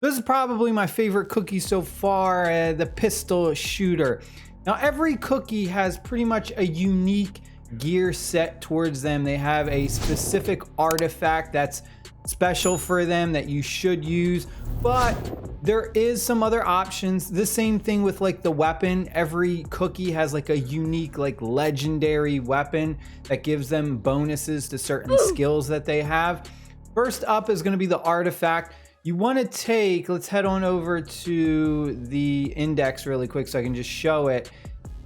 This is probably my favorite cookie so far, the pistol shooter. Now every cookie has pretty much a unique gear set towards them. They have a specific artifact that's special for them that you should use, but there is some other options. The same thing with like the weapon. Every cookie has like a unique, like legendary weapon that gives them bonuses to certain skills that they have. First up is going to be the artifact. You want to take, let's head on over to the index really quick so I can just show it.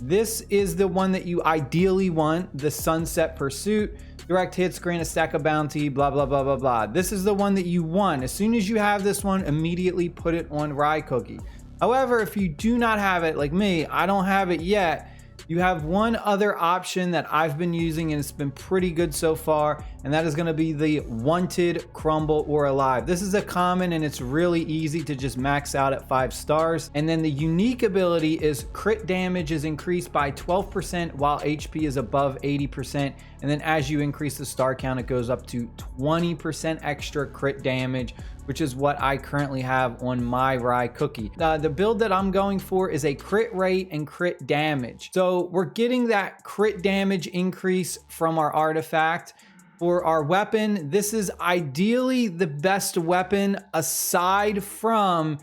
This is the one that you ideally want, the Sunset Pursuit. Direct hits, grant a stack of bounty, blah, blah, blah, blah, blah. This is the one that you want. As soon as you have this one, immediately put it on Rye Cookie. However, if you do not have it, like me, I don't have it yet, you have one other option that I've been using and it's been pretty good so far, and that is going to be the Wanted, Crumble, or Alive. This is a common and it's really easy to just max out at 5 stars. And then the unique ability is crit damage is increased by 12% while HP is above 80%. And then as you increase the star count, it goes up to 20% extra crit damage, which is what I currently have on my Rye Cookie. The build that I'm going for is a crit rate and crit damage. So we're getting that crit damage increase from our artifact. For our weapon, this is ideally the best weapon aside from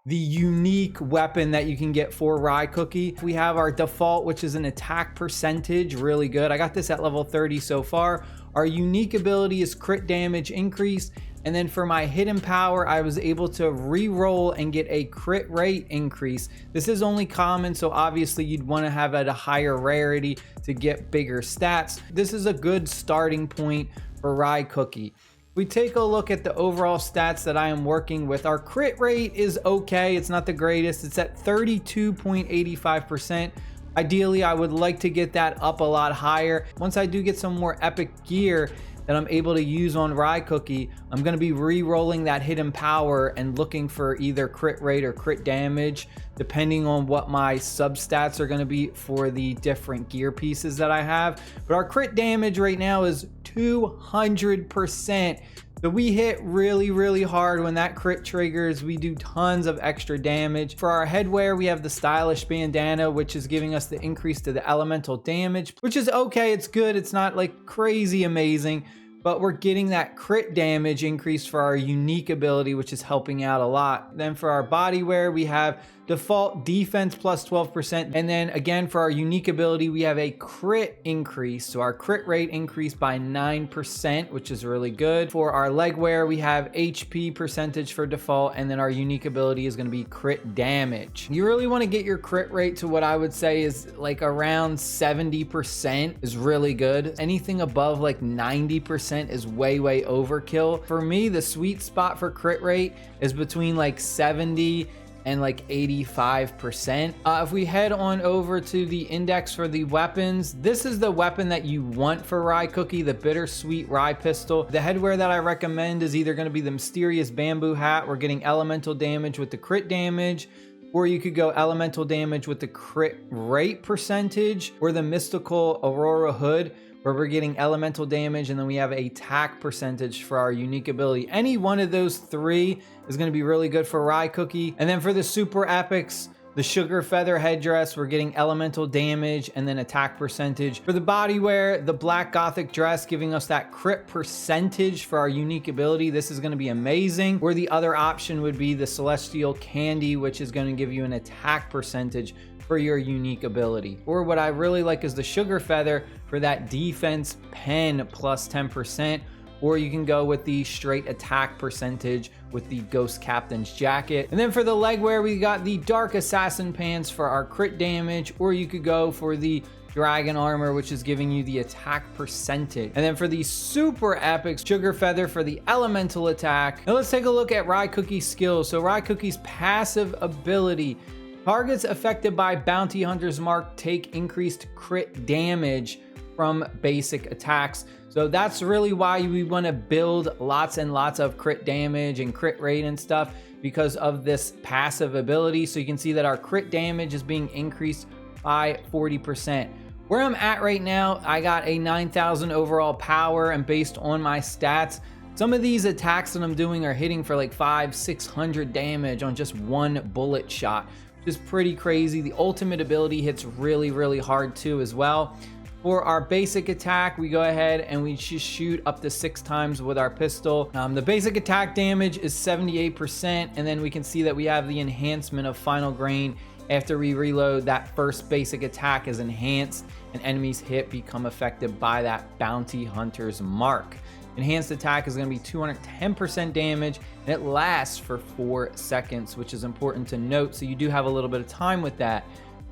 the unique weapon that you can get for Rye Cookie. We have our default, which is an attack percentage, really good. I got this at level 30 so far. Our unique ability is crit damage increase. And then for my hidden power, I was able to re-roll and get a crit rate increase. This is only common, so obviously you'd want to have at a higher rarity to get bigger stats. This is a good starting point for Rye Cookie. We take a look at the overall stats that I am working with. Our crit rate is okay. It's not the greatest. It's at 32.85%. Ideally, I would like to get that up a lot higher. Once I do get some more epic gear that I'm able to use on Rye Cookie, I'm going to be re-rolling that hidden power and looking for either crit rate or crit damage, depending on what my substats are going to be for the different gear pieces that I have. But our crit damage right now is 200%. So we hit really, really hard when that crit triggers. We do tons of extra damage. For our headwear, we have the stylish bandana, which is giving us the increase to the elemental damage, which is okay. It's good. It's not like crazy amazing, but we're getting that crit damage increase for our unique ability, which is helping out a lot. Then for our body wear, we have default defense plus 12%. And then again, for our unique ability, we have a crit increase. So our crit rate increased by 9%, which is really good. For our leg wear, we have HP percentage for default. And then our unique ability is going to be crit damage. You really want to get your crit rate to what I would say is like around 70% is really good. Anything above like 90% is way overkill. For me, the sweet spot for crit rate is between like 70 and like 85%. If we head on over to the index for the weapons, this is the weapon that you want for Rye Cookie, the Bittersweet Rye Pistol. The headwear that I recommend is either going to be the Mysterious Bamboo Hat. We're getting elemental damage with the crit damage, or you could go elemental damage with the crit rate percentage, or the Mystical Aurora Hood, where we're getting elemental damage, and then we have a attack percentage for our unique ability. Any one of those three is going to be really good for Rye Cookie. And then for the super epics, the Sugar Feather headdress, we're getting elemental damage and then attack percentage. For the body wear, the Black Gothic dress, giving us that crit percentage for our unique ability. This is going to be amazing. Or the other option would be the Celestial Candy, which is going to give you an attack percentage for your unique ability. Or what I really like is the Sugar Feather for that defense pen plus 10%. Or you can go with the straight attack percentage with the Ghost Captain's jacket. And then for the leg wear, we got the Dark Assassin pants for our crit damage, or you could go for the Dragon armor, which is giving you the attack percentage. And then for the super epic, Sugar Feather for the elemental attack. Now let's take a look at Rye Cookie's skills. So Rye Cookie's passive ability: targets affected by Bounty Hunter's Mark take increased crit damage from basic attacks. So that's really why we want to build lots and lots of crit damage and crit rate and stuff, because of this passive ability. So you can see that our crit damage is being increased by 40%. Where I'm at right now, I got a 9,000 overall power, and based on my stats, Some of these attacks that I'm doing are hitting for like 500-600 damage on just one bullet shot, which is pretty crazy. The ultimate ability hits really hard too as well. For our basic attack, we go ahead and we just shoot up to 6 times with our pistol. The basic attack damage is 78%, and then we can see that we have the enhancement of final grain. After we reload, that first basic attack is enhanced, and enemies hit become affected by that bounty hunter's mark. Enhanced attack is going to be 210% damage, and it lasts for 4 seconds, which is important to note, so you do have a little bit of time with that.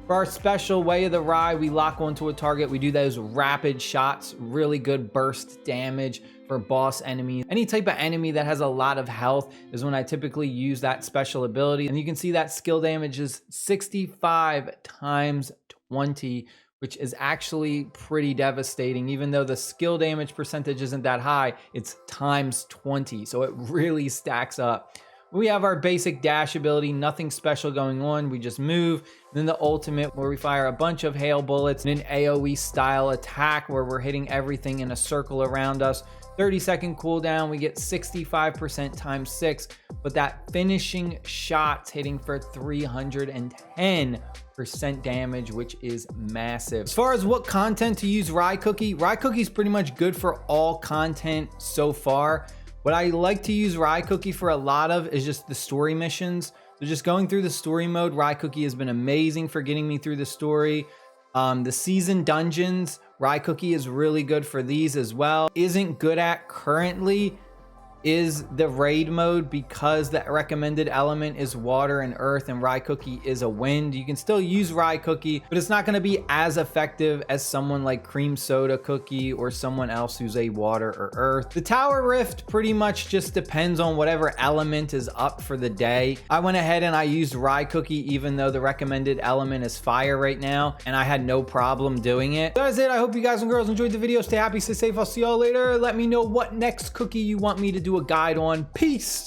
For our special Way of the Ride, we lock onto a target. We do those rapid shots, really good burst damage for boss enemies. Any type of enemy that has a lot of health is when I typically use that special ability. And you can see that skill damage is 65 times 20, which is actually pretty devastating. Even though the skill damage percentage isn't that high, it's times 20, so it really stacks up. We have our basic dash ability, nothing special going on. We just move. And then the ultimate, where we fire a bunch of hail bullets in an AoE style attack where we're hitting everything in a circle around us. 30-second cooldown, we get 65% times 6, but that finishing shot's hitting for 310% damage, which is massive. As far as what content to use Rye Cookie is pretty much good for all content so far. What I like to use Rye Cookie for a lot of is just the story missions. So just going through the story mode, Rye Cookie has been amazing for getting me through the story. The season dungeons, Rye Cookie is really good for these as well. Isn't good at currently is the raid mode, because the recommended element is water and earth, and Rye Cookie is a wind. You can still use Rye Cookie, but it's not going to be as effective as someone like Cream Soda Cookie or someone else who's a water or earth. The Tower Rift pretty much just depends on whatever element is up for the day. I went ahead and I used Rye Cookie even though the recommended element is fire right now, and I had no problem doing it. That's it. I hope you guys and girls enjoyed the video. Stay happy, stay safe. I'll see y'all later. Let me know what next cookie you want me to do a guide on. Peace.